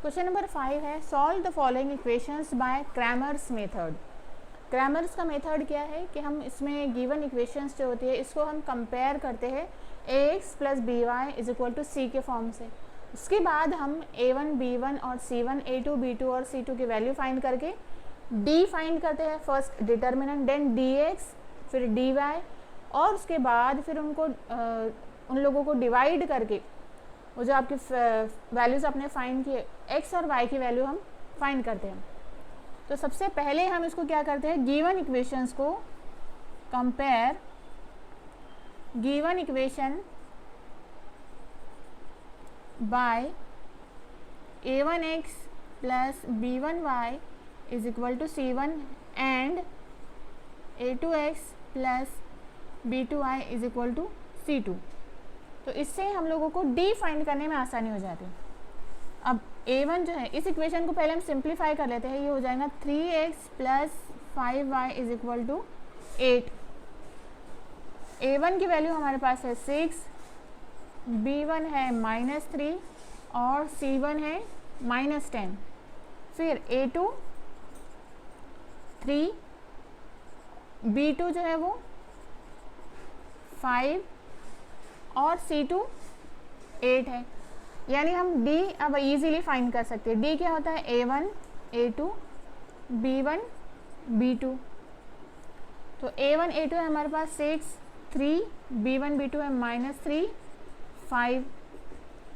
Question number 5 है, solve the following equations bye Cramer's method. Cramer's का method क्या है कि हम इसमें गिवन इक्वेशंस जो होती है इसको हम कंपेयर करते हैं ax plus B Y is equal to C के फॉर्म से। उसके बाद हम a1 b1 और c1 a2 b2 और c2 की वैल्यू फाइंड करके d फाइंड करते हैं, फर्स्ट डिटर्मिनेंट, देन dx, फिर dy, और उसके बाद फिर उनको उन लोगों को डिवाइड करके वो जो आपकी वैल्यूज़ आपने फाइंड किए x और y की वैल्यू हम फाइंड करते हैं। तो सबसे पहले हम इसको क्या करते हैं, गिवन इक्वेशंस को compare given equation by a1x plus b1y is equal to c1 and a2x plus b2y is equal to c2। तो इससे हम लोगों को d फाइंड करने में आसानी हो जाती है। अब a1 जो है, इस इक्वेशन को पहले हम सिंप्लीफाई कर लेते हैं, ये हो जाएगा 3x plus 5y is equal to 8। a1 की वैल्यू हमारे पास है 6, b1 है -3 और c1 है -10। फिर a2 3, b2 जो है वो 5 और c2 8 है। यानी हम d अब इजीली फाइंड कर सकते हैं। d क्या होता है, a1 a2 b1 b2। तो a1 a2 है हमारे पास 6 3, b1 b2 है -3 5,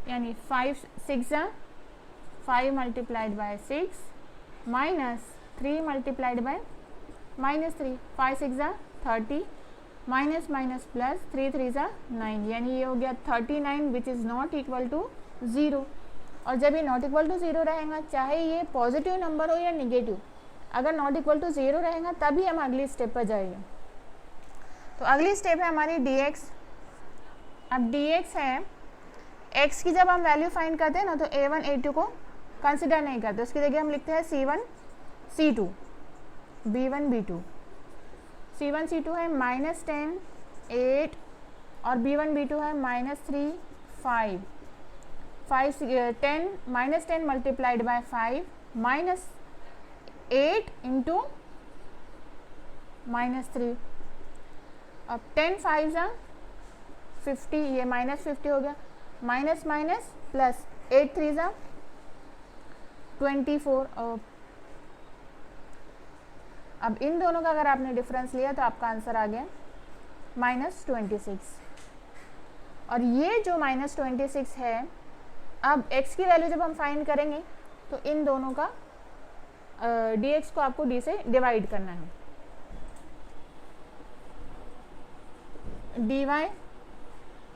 यानी 5 6 5 multiplied by 6 minus 3 multiplied by -3, 5 6 30 minus minus plus 3 3 9, यानी ये हो गया 39 which is not equal to 0। और जब ये नॉट इक्वल टू 0 रहेगा, चाहे ये पॉजिटिव नंबर हो या निगेटिव, अगर नॉट इक्वल टू 0 रहेगा तभी हम अगली स्टेप पर जाएंगे। तो अगली स्टेप है हमारी dx। अब dx है, x की जब हम वैल्यू फाइंड करते हैं ना, तो a1 a2 को कंसिडर नहीं करते, उसकी जगह हम लिखते हैं c1 c2 b1 b2। c1 c2 है -10 8 और b1 b2 है -3 5 5 10 -10 मल्टीप्लाइड बाय 5 -8 इंटू -3। अब 10 5 50, ये -50 हो गया, माइनस माइनस प्लस 8 3 24। अब इन दोनों का अगर आपने डिफरेंस लिया तो आपका आंसर आ गया -26। और ये जो -26 है, अब x की वैल्यू जब हम फाइंड करेंगे तो इन दोनों का dx को आपको d से डिवाइड करना है।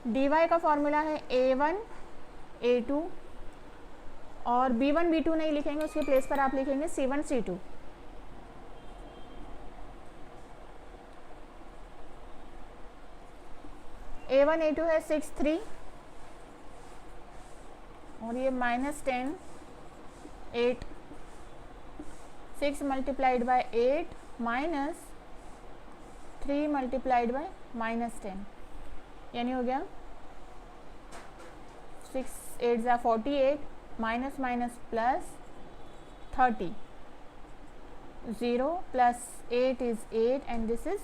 dy का फॉर्मूला है a1 a2 और b1 b2 नहीं लिखेंगे, उसके प्लेस पर आप लिखेंगे c1 c2। a1 a2 है 6 3 और ये -10 8, 6 multiplied by 8 minus 3 multiplied bye -10, यानी हो गया 6 8 48 minus minus plus 30, 0 plus 8 is 8 and this is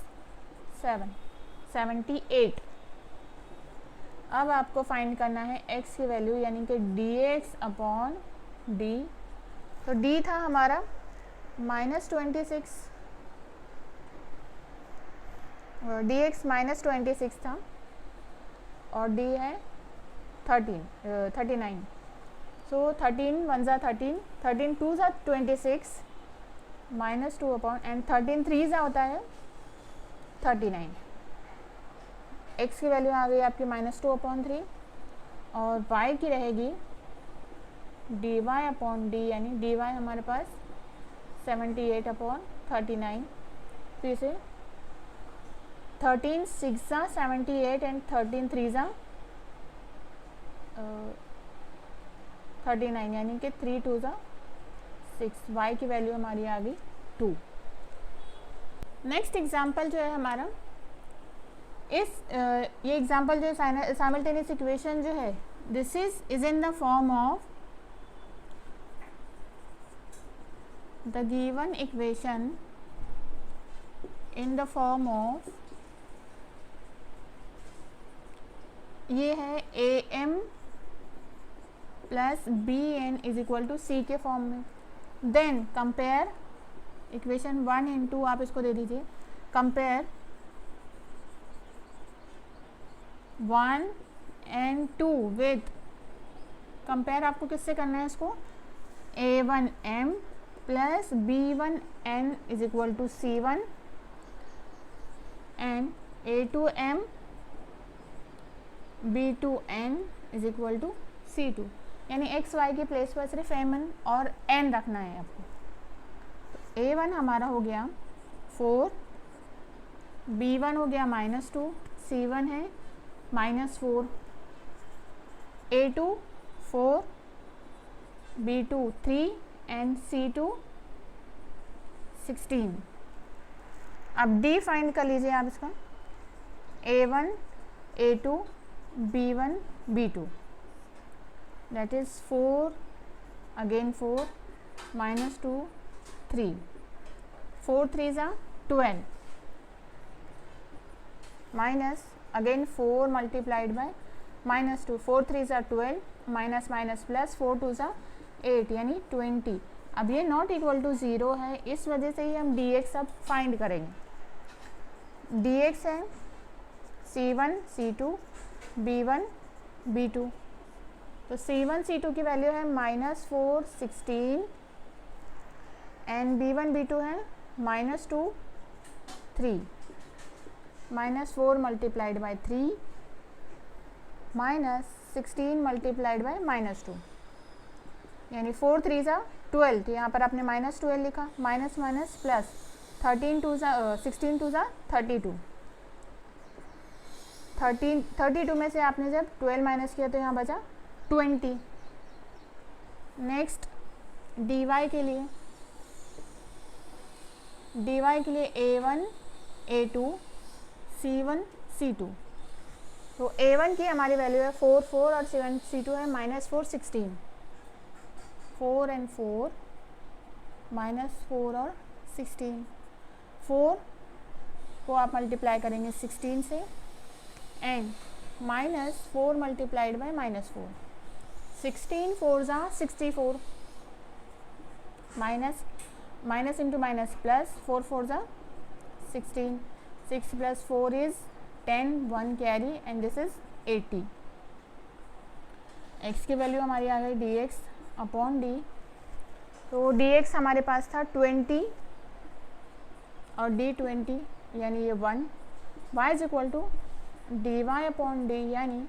7 78। अब आपको फाइंड करना है x की वैल्यू, यानी कि dx अपॉन d। तो d था हमारा -26, dx -26 था और d है 39। सो 13 1 13, 13 2 26 -2 अपॉन एंड 13 3 होता है 39। x की वैल्यू आ गई आपकी -2 अपॉन 3 और y की रहेगी dy अपॉन d, यानी dy हमारे पास 78 अपॉन 39। फिर से 13 6 78 एंड 13 3 39, यानी कि 3 2 6। y की वैल्यू हमारी आ गई 2। नेक्स्ट एग्जाम्पल जो है हमारा, ये एग्जाम्पल जो है साइमल्टेनियस इक्वेशन जो है, this is in the form of the given equation in the form of, ये है am plus bn is equal to c के फॉर्म में. देन कंपेयर इक्वेशन 1 एंड 2, आप इसको दे दीजिए. कंपेयर 1 एंड 2 विथ, कंपेयर आपको किससे करना है इसको, a1m plus b1n is equal to c1 and a2m b2n is equal to c2. यानी एक्स वाई की प्लेस पर सिर्फ m और n रखना है आपको. तो a1 हमारा हो गया 4, b1 हो गया -2, c1 है -4, a2 4, b2 3 एंड c2 16. अब d फाइंड कर लीजिए आप इसका, a1 a2 b1 b2, that is 4 again 4 -2 3, 4 3s are 12 minus again 4 multiplied by -2, 4 3s are 12 minus minus plus 4 2s are 8 यानी 20. अब ये नॉट इक्वल टू 0 है, इस वजह से ही हम dx अब फाइंड करेंगे. dx है c1 c2 b1 b2. तो c1 c2 की वैल्यू है -4 16 एंड b1 b2 है -2 3, -4 मल्टीप्लाइड बाई 3 -16 मल्टीप्लाइड बाई -2, यानी 4 3s are 12. तो यहाँ पर आपने -12 लिखा, minus minus plus 16 2s are 32. 32 में से आपने जब 12 माइनस किया तो यहाँ बचा 20. नेक्स्ट dy के लिए, a1 a2 c1 c2. तो a1 की हमारी वैल्यू है 4 4 और c2 है -4 16. 4 एंड 4 -4 और 16. 4 को आप मल्टीप्लाई करेंगे 16 से and -4 multiplied by -4, 16 4s are 64, minus into minus plus 4 4s are 16, 6 plus 4 is 10, 1 carry and this is 80. x की वैल्यू हमारी आ गई dx अपॉन d. तो dx हमारे पास था 20 और d 20 यानी ये 1. y is equal to dy upon d, यानी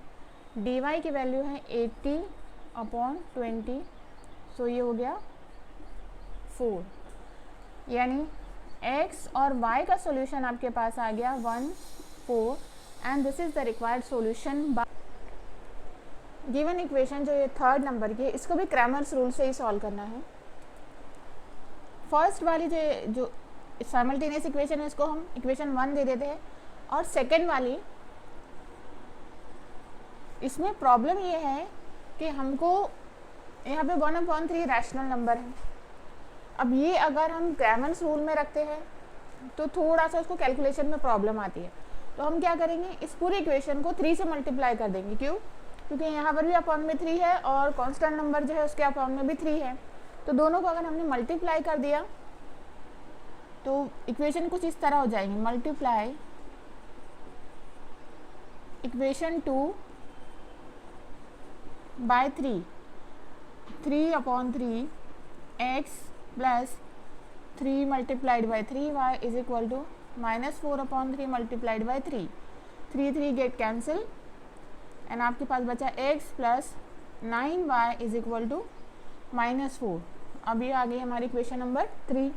dy की वैल्यू है 80 अपॉन 20. सो ये हो गया 4. यानी x और y का सॉल्यूशन आपके पास आ गया 1 4 and this is the required solution. Given equation जो ये थर्ड नंबर की है, इसको भी क्रैमर्स रूल से ही सॉल्व करना है. फर्स्ट वाली जो साइमल्टेनियस इक्वेशन है इसको हम इक्वेशन 1 दे देते हैं, और सेकेंड वाली, इसमें प्रॉब्लम ये है कि हमको यहाँ पे 1/3 रैशनल नंबर है. अब ये अगर हम क्रैमर्स रूल में रखते हैं तो थोड़ा सा उसको कैलकुलेशन में प्रॉब्लम आती है. तो हम क्या करेंगे, इस पूरी इक्वेशन को 3 से मल्टीप्लाई कर देंगे. क्यों? क्योंकि यहाँ पर भी अपॉन में 3 है और कांस्टेंट नंबर जो है उसके अपॉन में भी 3 है. तो दोनों को अगर हमने मल्टीप्लाई कर दिया तो इक्वेशन कुछ इस तरह हो जाएंगे. Multiply equation 2 by 3, 3/3 x plus 3 multiplied by 3y is equal to -4/3 multiplied by 3. 3 3 get cancel and आपके पास बचा x plus 9y is equal to -4. अब ये आ गई हमारी इक्वेशन नंबर 3.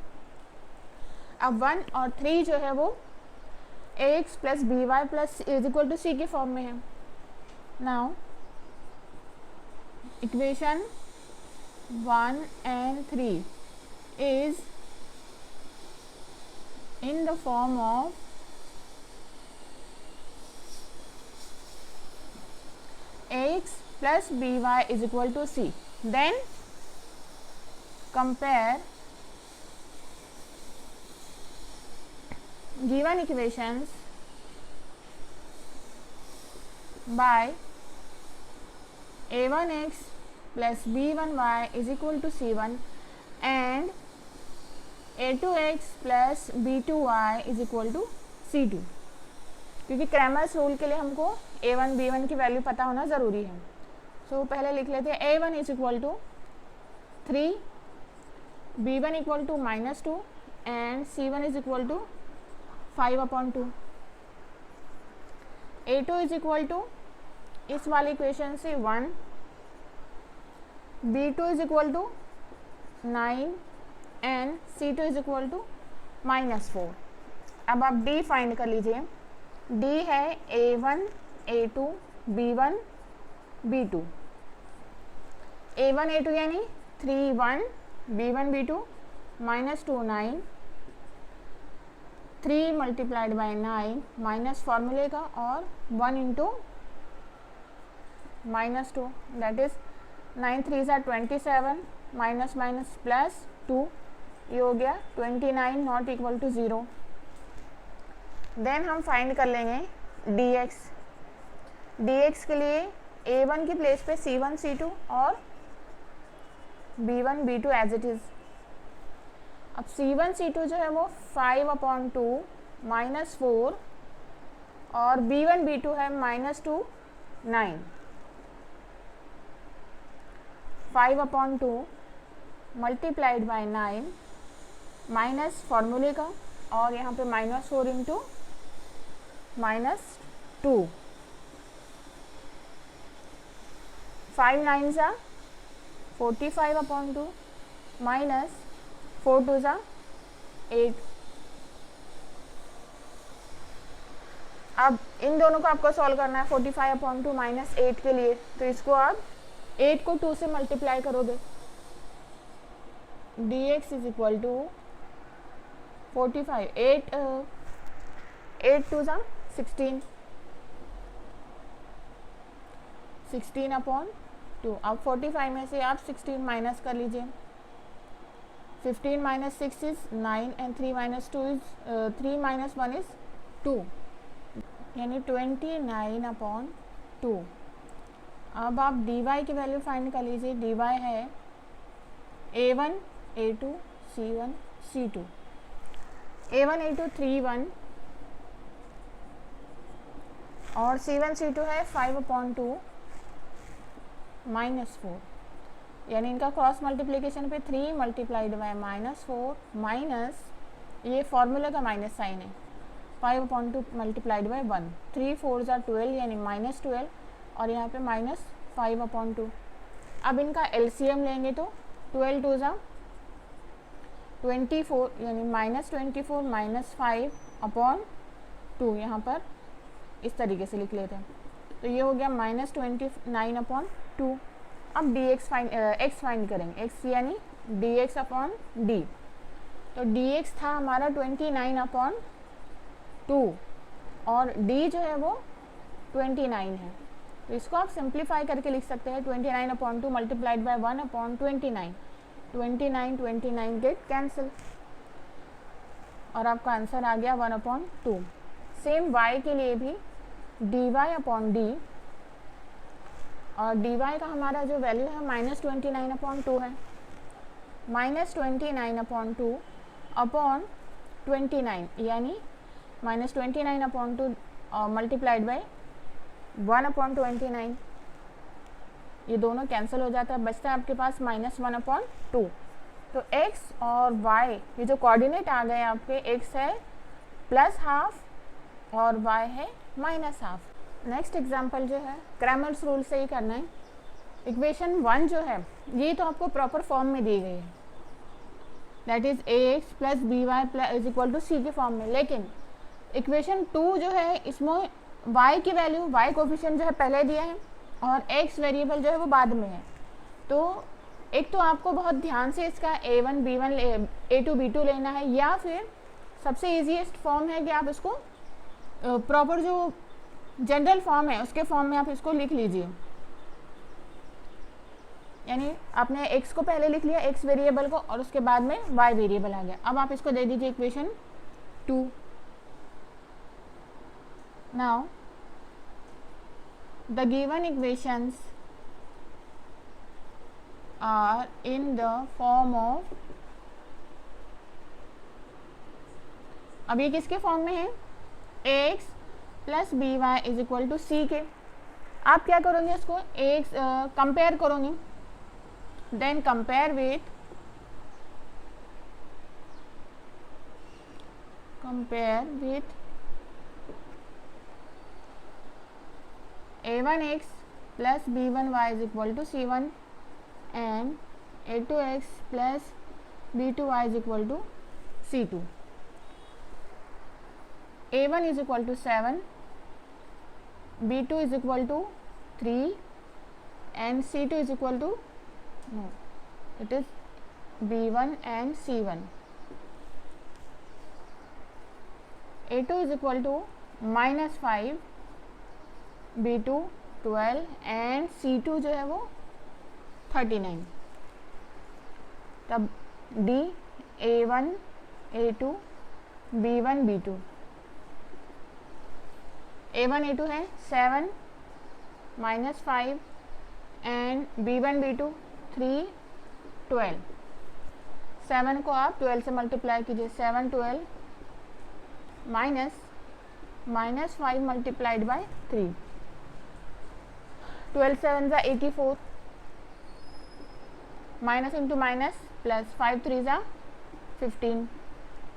अब 1 और 3 जो है वो ax plus by plus is equal to c के फॉर्म में है. Now equation 1 and 3 is in the form of ax plus by is equal to c. Then compare given equations bye a1x plus b1y is equal to c1 and a2x plus b2y is equal to c2, क्योंकि Cramer's rule के लिए हमको a1 b1 की value पता होना ज़रूरी है। सो पहले लिख लेते हैं a1 is equal to 3, b1 equal to -2 and c1 is equal to 5/2। a2 is equal to इस वाली इक्वेशन से 1, b2 is equal to 9 and c2 is equal to -4। अब आप d फाइंड कर लीजिए। d है a1 a2 b1 b2। a1 a2 यानी 3 1 b1 b2 -2 9, 3 multiplied by 9 minus फॉर्मूले का और 1 इंटू -2 दैट इज 9 3 ज़ा 27 माइनस माइनस प्लस 2, ये हो गया 29 नॉट इक्वल टू 0। देन हम फाइंड कर लेंगे dx। dx के लिए a1 की प्लेस पे c1 c2 और b1 b2 as it is. अब c1 c2 जो है वो 5/2 -4 और b1 b2 है -2 9। 5/2 मल्टीप्लाइड बाई 9 माइनस फॉर्मूले का और यहाँ पे -4 इंटू -2, 5 9 ज़ा 45/2 माइनस 4 2 ज़ा 8। अब इन दोनों को आपको सॉल्व करना है 45/2 -8 के लिए, तो इसको आप 8 को 2 से मल्टीप्लाई करोगे। dx इज इक्वल टू 45 8 2 ज़ा 16 16/2। अब 45 में से आप 16 माइनस कर लीजिए। 15 - 6 इज 9 एंड 3 - 2 इज 3 - 1 इज 2, यानी 29/2। अब आप dy की वैल्यू फाइंड कर लीजिए। dy है a1 a2 c1 c2। a1 a2 3 1 और c1 c2 है 5/2 -4, यानी इनका क्रॉस मल्टीप्लिकेशन पे 3 मल्टीप्लाइड बाय -4 माइनस ये फॉर्मूला का माइनस साइन है 5/2 मल्टीप्लाइड बाय 1, 3 4 ज़ा 12 यानी -12 और यहाँ पे -5/2। अब इनका एलसीएम लेंगे तो 12 2 ज़ा 24 यानी -24 -5/2, यहाँ पर इस तरीके से लिख लेते हैं। तो ये हो गया -29/2। अब dx x फाइंड करेंगे, x यानी dx/d। तो dx था हमारा 29/2 और d जो है वो 29 है, तो इसको आप सिंप्लीफाई करके लिख सकते हैं 29/2 मल्टीप्लाइड बाय 1/29। 29 गेट कैंसिल और आपका आंसर आ गया 1/2। सेम y के लिए भी dy/d और dy का हमारा जो वैल्यू है -29/2 है। -29/2 अपॉन 29 यानी -29/2 मल्टीप्लाइड बाय 1/29। ये दोनों कैंसिल हो जाता है, बचता है आपके पास -1/2। तो x और y ये जो कोऑर्डिनेट आ गए आपके, x है +½ और y है -½ नेक्स्ट एग्जाम्पल जो है क्रैमर्स रूल से ही करना है। इक्वेशन 1 जो है ये तो आपको प्रॉपर फॉर्म में दी गई है, that is ax + by = c के फॉर्म में, लेकिन इक्वेशन 2 जो है इसमें y की वैल्यू y कोफिशिएंट जो है पहले दिया है और x वेरिएबल जो है वो बाद में है। तो एक तो आपको बहुत ध्यान से इसका a1 b1 a2 b2 लेना है, या फिर सबसे ईजीएस्ट फॉर्म है कि आप इसको प्रॉपर जो जनरल फॉर्म है उसके फॉर्म में आप इसको लिख लीजिए। यानी आपने x को पहले लिख लिया, x वेरिएबल को, और उसके बाद में y वेरिएबल आ गया। अब आप इसको दे दीजिए equation 2। Now the given equations are in the form of, अब ये किसके फॉर्म में है, ax plus B Y is equal to C के. आप क्या करोगे, इसको ax कंपेयर करोगे, then compare with a1x plus b1y is equal to c1 and a2x plus b2y is equal to c2. a1 is equal to 7, b2 is equal to 3 and c2 is equal to, no, it is b1 and c1. a2 is equal to -5, b2 12 and c2 जो है वो 39. तब d a1 a2 b1 b2, a1 a2 है 7 -5 and b1 b2 3 12. 7 को आप 12 से multiply कीजिए, 7 12 -5 multiplied by 3, 12 7 ज़ा 84, माइनस इंटू माइनस प्लस 5 3 ज़ा 15,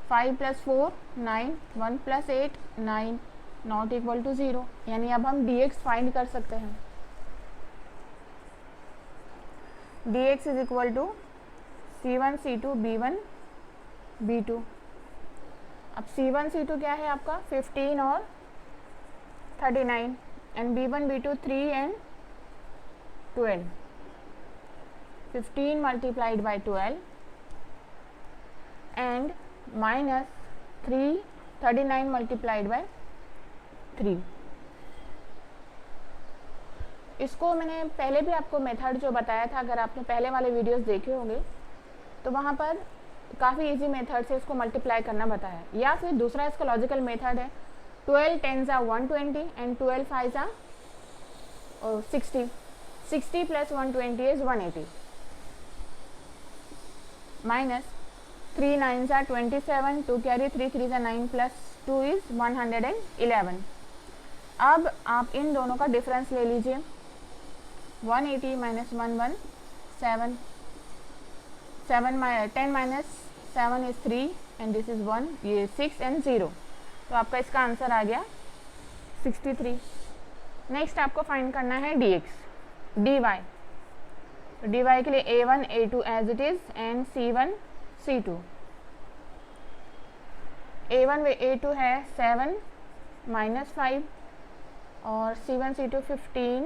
5 + 4 9, 1 + 8 9, नॉट इक्वल टू 0. यानी अब हम dx फाइंड कर सकते हैं. dx is equal to c1 c2 b1 b2. अब c1 c2 क्या है आपका 15 और 39 and b1 b2 3 and 12. 15 multiplied by 12 and -3 39 multiplied by 3. इसको मैंने पहले भी आपको मेथड जो बताया था, अगर आपने पहले वाले वीडियोस देखे होंगे तो वहाँ पर काफ़ी इजी मेथड से इसको मल्टीप्लाई करना बताया. या फिर दूसरा इसका लॉजिकल मेथड है 12 10 ज़ा 120 एंड 12 5 ज़ा 60. 60 + 120 इज 180 माइनस 3 9 ज़ा 27, 2 कैरी 3 3 ज़ा 9 + 2 इज 111. अब आप इन दोनों का डिफरेंस ले लीजिए. 180 - 1 7, 10 - 7 इज 3 एंड दिस इज 1, ये 6 एंड 0. तो आपका इसका आंसर आ गया 63. नेक्स्ट आपको फाइंड करना है dx dy. तो dy के लिए a1 a2 as it is and c1 c2. a1 व a2 है 7 -5 और c1 c2 15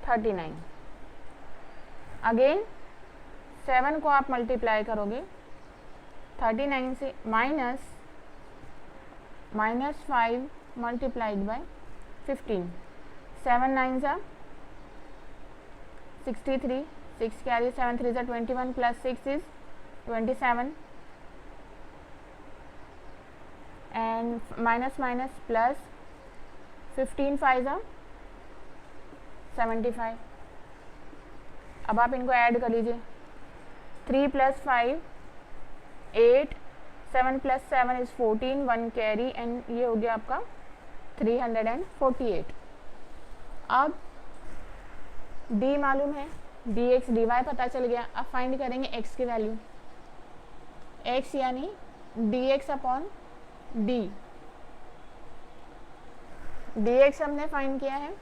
39. अगेन 7 को आप मल्टीप्लाई करोगे 39 से, -5 मल्टीप्लाइड बाय 15, 7 9 ज़ा 63, 6 कैरी 7 3 ज़ा 21 + 6 इज 27 एंड माइनस प्लस 15 5 ज़ा 75. अब आप इनको ऐड कर लीजिए. 3 + 5 8, 7 + 7 इज 14, 1 कैरी एंड ये हो गया आपका 348. अब d मालूम है, dx dy पता चल गया. अब फाइंड करेंगे x की वैल्यू. x यानी dx अपॉन d. dx हमने फाइंड किया है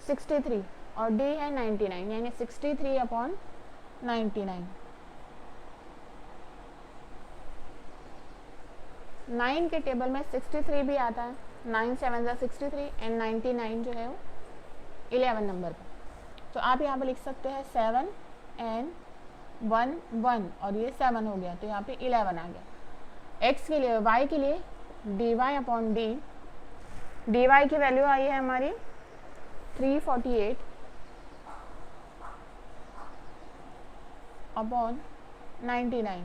63 और d है 99, यानी 63 अपॉन 99. 9 के टेबल में 63 भी आता है. 9 7 ज़ा 63 एंड 99 जो है वो 11 नंबर पर. तो आप यहाँ पर लिख सकते हैं 7 एंड 1 1 और ये 7 हो गया, तो यहाँ पे 11 आ गया. x के लिए, y के लिए dy अपॉन d. dy की वैल्यू आई है हमारी 348 अपॉन 99.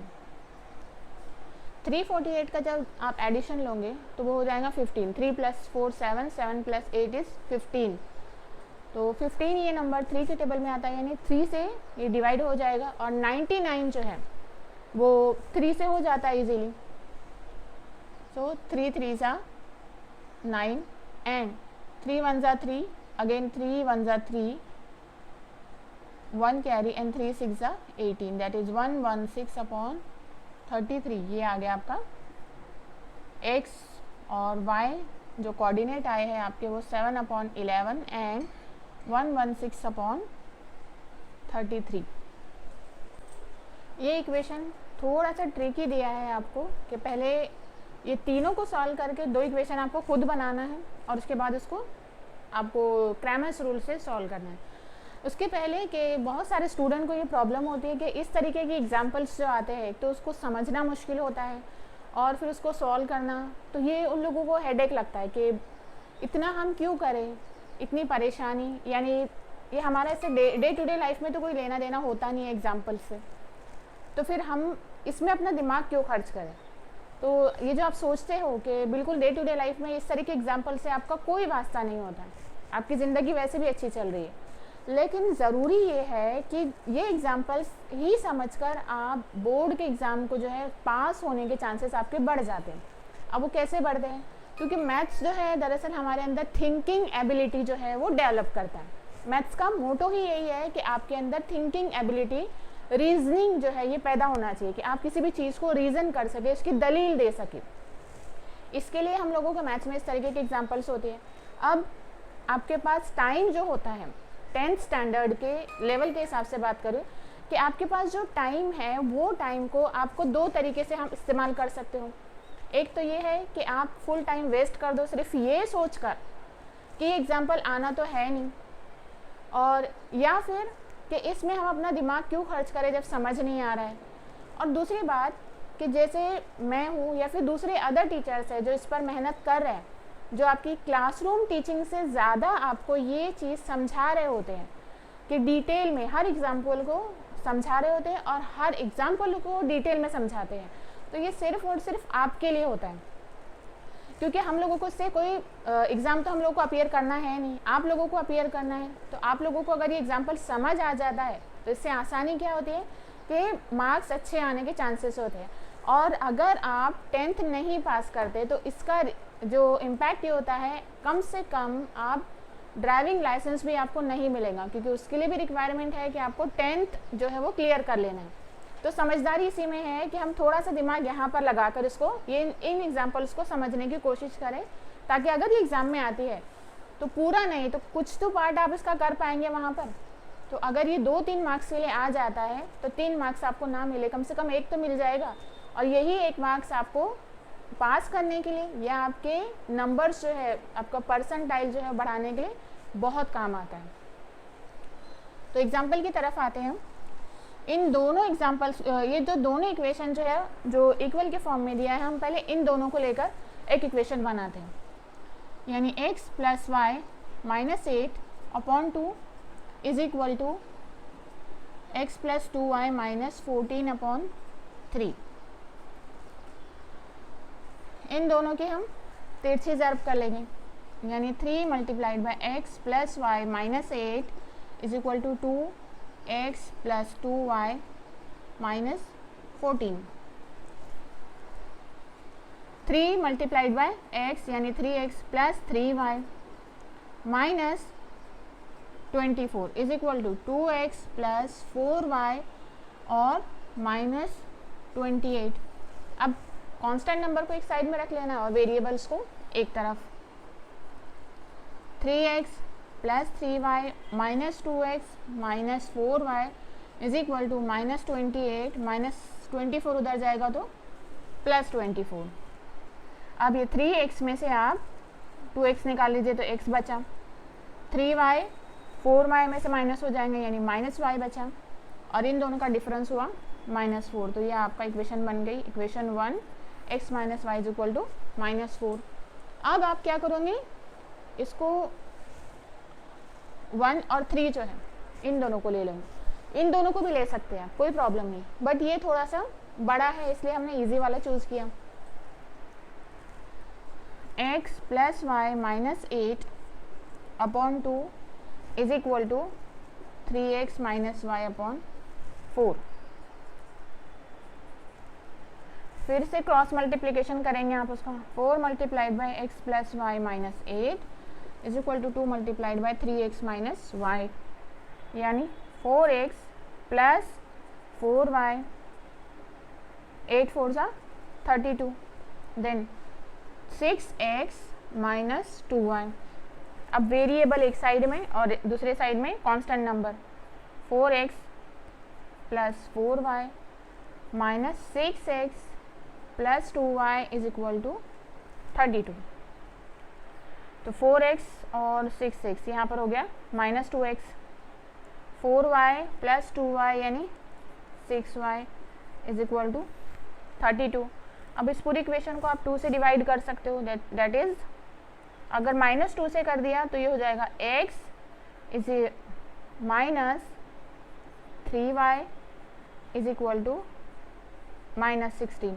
348 का जब आप एडिशन लोगे तो वो हो जाएगा 15, 3 + 4 7, 7 + 8 इज़ 15। तो 15 ये नंबर 3 के टेबल में आता है, यानी 3 से ये डिवाइड हो जाएगा। और 99 जो है वो 3 से हो जाता है easily. So 3 3 9 and 3 1 3, again 3 1 3, 1 carry and 3 6 18, that is 116/33। ये आ गया आपका x और y जो कोऑर्डिनेट आए हैं आपके वो 7/11 एंड 116/33। ये इक्वेशन थोड़ा सा ट्रिकी दिया है आपको कि पहले ये तीनों को सॉल्व करके 2 इक्वेशन आपको खुद बनाना है और उसके बाद उसको आपको क्रैमर्स रूल से सॉल्व करना है। उसके पहले कि बहुत सारे स्टूडेंट को ये प्रॉब्लम होती है कि इस तरीके की एग्जांपल्स जो आते हैं तो उसको समझना मुश्किल होता है और फिर उसको सॉल्व करना, तो ये उन लोगों को हेडेक लगता है कि इतना हम क्यों करें, इतनी परेशानी। यानी ये हमारा ऐसे डे टू डे लाइफ में तो कोई लेना देना होता नहीं है एग्जाम्पल से, तो फिर हम इसमें अपना दिमाग क्यों खर्च करें। तो ये जो आप सोचते हो कि बिल्कुल डे टू डे लाइफ में इस तरह के एग्जाम्पल से आपका कोई वास्ता नहीं होता है, आपकी ज़िंदगी वैसे भी अच्छी चल रही है, लेकिन ज़रूरी ये है कि ये एग्जाम्पल्स ही समझकर आप बोर्ड के एग्ज़ाम को जो है पास होने के चांसेस आपके बढ़ जाते हैं। अब वो कैसे बढ़ते हैं, क्योंकि मैथ्स जो है दरअसल हमारे अंदर थिंकिंग एबिलिटी जो है वो डेवलप करता है। मैथ्स का मोटो ही यही है कि आपके अंदर थिंकिंग एबिलिटी, रीजनिंग जो है ये पैदा होना चाहिए कि आप किसी भी चीज़ को रीज़न कर सके, उसकी दलील दे सके। इसके लिए हम लोगों को मैथ्स में इस तरीके के एग्जाम्पल्स होते हैं। अब आपके पास टाइम जो होता है 10th स्टैंडर्ड के लेवल के हिसाब से बात करें कि आपके पास जो टाइम है वो टाइम को आपको 2 तरीके से हम इस्तेमाल कर सकते हो। एक तो ये है कि आप फुल टाइम वेस्ट कर दो सिर्फ ये सोचकर कि एग्जाम्पल आना तो है नहीं, और या फिर कि इसमें हम अपना दिमाग क्यों खर्च करें जब समझ नहीं आ रहा है। और दूसरी बात कि जैसे मैं हूँ या फिर दूसरे अदर टीचर्स हैं जो इस पर मेहनत कर रहे हैं, जो आपकी क्लासरूम टीचिंग से ज़्यादा आपको ये चीज़ समझा रहे होते हैं कि डिटेल में हर एग्जाम्पल को समझा रहे होते हैं और हर एग्जाम्पल को डिटेल में समझाते हैं। तो ये सिर्फ और सिर्फ आपके लिए होता है, क्योंकि हम लोगों को इससे कोई एग्ज़ाम तो हम लोगों को अपीयर करना है नहीं, आप लोगों को अपीयर करना है। तो आप लोगों को अगर ये एग्जाम्पल समझ आ जाता है तो इससे आसानी क्या होती है कि मार्क्स अच्छे आने के चांसेस होते हैं। और अगर आप 10th नहीं पास करते तो इसका जो इम्पैक्ट ये होता है, कम से कम आप ड्राइविंग लाइसेंस भी आपको नहीं मिलेगा, क्योंकि उसके लिए भी रिक्वायरमेंट है कि आपको 10th जो है वो क्लियर कर लेना है। तो समझदारी इसी में है कि हम थोड़ा सा दिमाग यहाँ पर लगाकर इसको इन एग्जाम्पल्स को समझने की कोशिश करें, ताकि अगर ये एग्ज़ाम में आती है तो पूरा नहीं तो कुछ तो पार्ट आप इसका कर पाएंगे वहाँ पर। तो अगर ये 2-3 मार्क्स के लिए आ जाता है तो 3 मार्क्स आपको ना मिले, कम से कम 1 तो मिल जाएगा, और यही 1 मार्क्स आपको पास करने के लिए या आपके नंबर्स जो है, आपका परसेंटाइल जो है बढ़ाने के लिए बहुत काम आता है। तो एग्जाम्पल की तरफ आते हैं। इन दोनों एग्जाम्पल्स, ये जो दोनों इक्वेशन जो है जो इक्वल के फॉर्म में दिया है, हम पहले इन दोनों को लेकर एक इक्वेशन बनाते हैं। यानी x + y - 8/2 is equal to x + 2y - 14/3। इन दोनों के हम तिरछे ज़र्ब कर लेंगे, यानी 3 × x + y - 8 is equal to 2x + 2y - 14। 3 × x यानी 3x + 3y - 24 is equal to 2x + 4y और -28। अब कांस्टेंट नंबर को एक साइड में रख लेना और वेरिएबल्स को एक तरफ। 3x + 3y - 2x - 4y is equal to -28 -24 उधर जाएगा तो +24। अब ये 3x में से आप 2x निकाल लीजिए तो x बचा, 3y 4y में से माइनस हो जाएंगे यानी -y बचा, और इन दोनों का डिफरेंस हुआ -4। तो ये आपका इक्वेशन बन गई, equation 1 x - y is equal to -4। अब आप क्या करोगे, इसको 1 और 3 जो है इन दोनों को ले लेंगे। इन दोनों को भी ले सकते हैं, कोई प्रॉब्लम नहीं, बट ये थोड़ा सा बड़ा है इसलिए हमने इजी वाला चूज़ किया। x plus y minus 8 upon 2 is equal to 3x minus y upon 4। फिर से क्रॉस मल्टीप्लिकेशन करेंगे आप उसका। 4 multiplied by x plus y minus 8 is equal to 2 multiplied by 3x minus y, यानी 4x प्लस 4y, 8 4 सा 32, then 6x minus 2y। अब variable एक side में और दूसरे साइड में constant number, 4x plus 4y minus 6x plus 2y is equal to 32। तो 4x और 6x यहाँ पर हो गया minus 2x, 4y plus 2y यानी 6y इज इक्वल टू 32। अब इस पूरी इक्वेशन को आप 2 से डिवाइड कर सकते हो, दैट इज अगर माइनस 2 से कर दिया तो ये हो जाएगा x is minus 3y is equal to minus 16,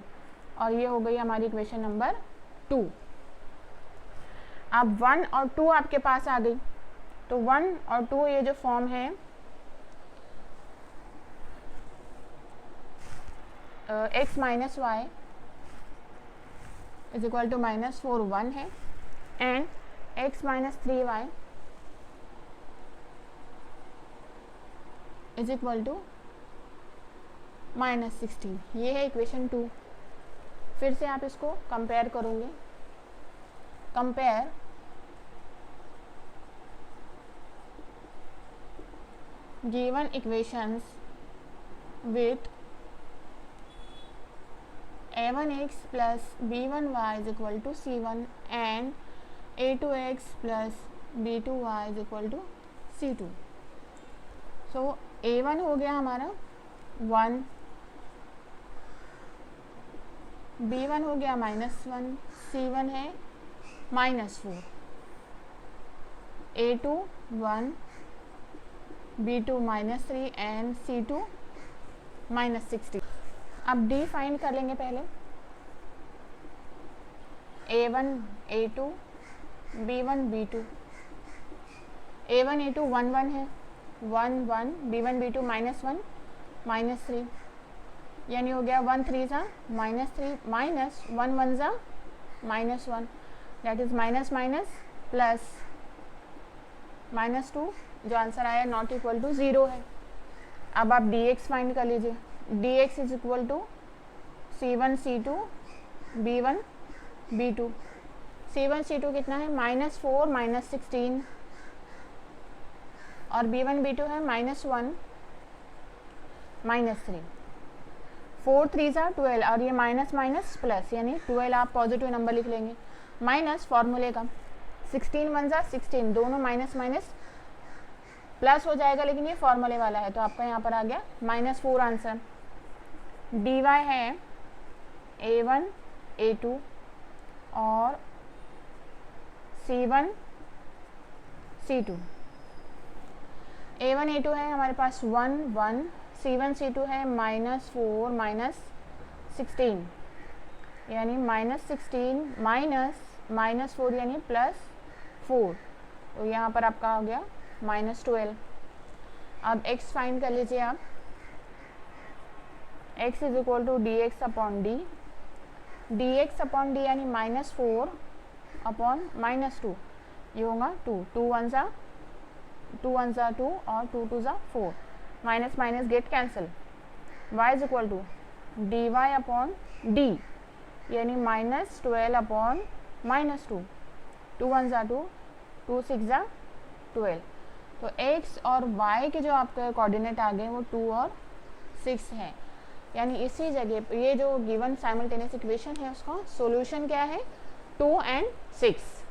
और ये हो गई हमारी इक्वेशन नंबर 2। अब 1 और 2 आपके पास आ गई, तो 1 और 2 ये जो फॉर्म है x minus y is equal to minus 4 1 है, and x minus 3y is equal to minus 16। ये है इक्वेशन 2। फिर से आप इसको कंपेयर करोगे, compare given equations with a1x plus b1y is equal to c1 and a2x plus b2y is equal to c2। So a1 हो गया हमारा 1, b1 हो गया -1, c1 है -4, a2 1, b2 -3 एंड c2 -16। अब d फाइंड कर लेंगे पहले। a1 a2 b1 b2, a1 a2 1 1 है, 1 1, b1 b2 -1 -3, यानी हो गया 1 3 सा -3 माइनस 1 1 सा -1, that is minus minus plus -2, जो आंसर आया नॉट इक्वल टू 0 है। अब आप dx फाइंड कर लीजिए। dx is equal to c1 c2 b1 b2। c1 c2 कितना है -4 -16, और b1 b2 है -1 -3, 4 3 सा 12, और ये माइनस माइनस प्लस यानी 12 आप पॉजिटिव नंबर लिख लेंगे, माइनस फॉर्मूले का 16 1 सा 16, दोनों माइनस माइनस प्लस हो जाएगा, लेकिन ये फॉर्मूले वाला है तो आपका यहाँ पर आ गया -4 आंसर। dy है a1 a2 और c1 c2। a1 a2 है हमारे पास 1 1, c1 c2 है -4 -16, यानी -16 -4 यानी +4, तो यहाँ पर आपका हो गया -12। अब x फाइंड कर लीजिए आप। x is equal to dx upon D, dx upon D यानी -4 अपॉन -2, ये होगा 2 2 1 सा 2 और 2 2 सा 4, minus minus get cancel. y is equal to dy upon D यानी -12 अपॉन -2, 2 1 सा 2, 2 6 सा 12। तो x और y के जो आपके कोऑर्डिनेट आ गए वो 2 और 6 हैं, यानी इसी जगह ये जो गिवन साइमल्टेनियस इक्वेशन है उसका सॉल्यूशन क्या है 2 and 6।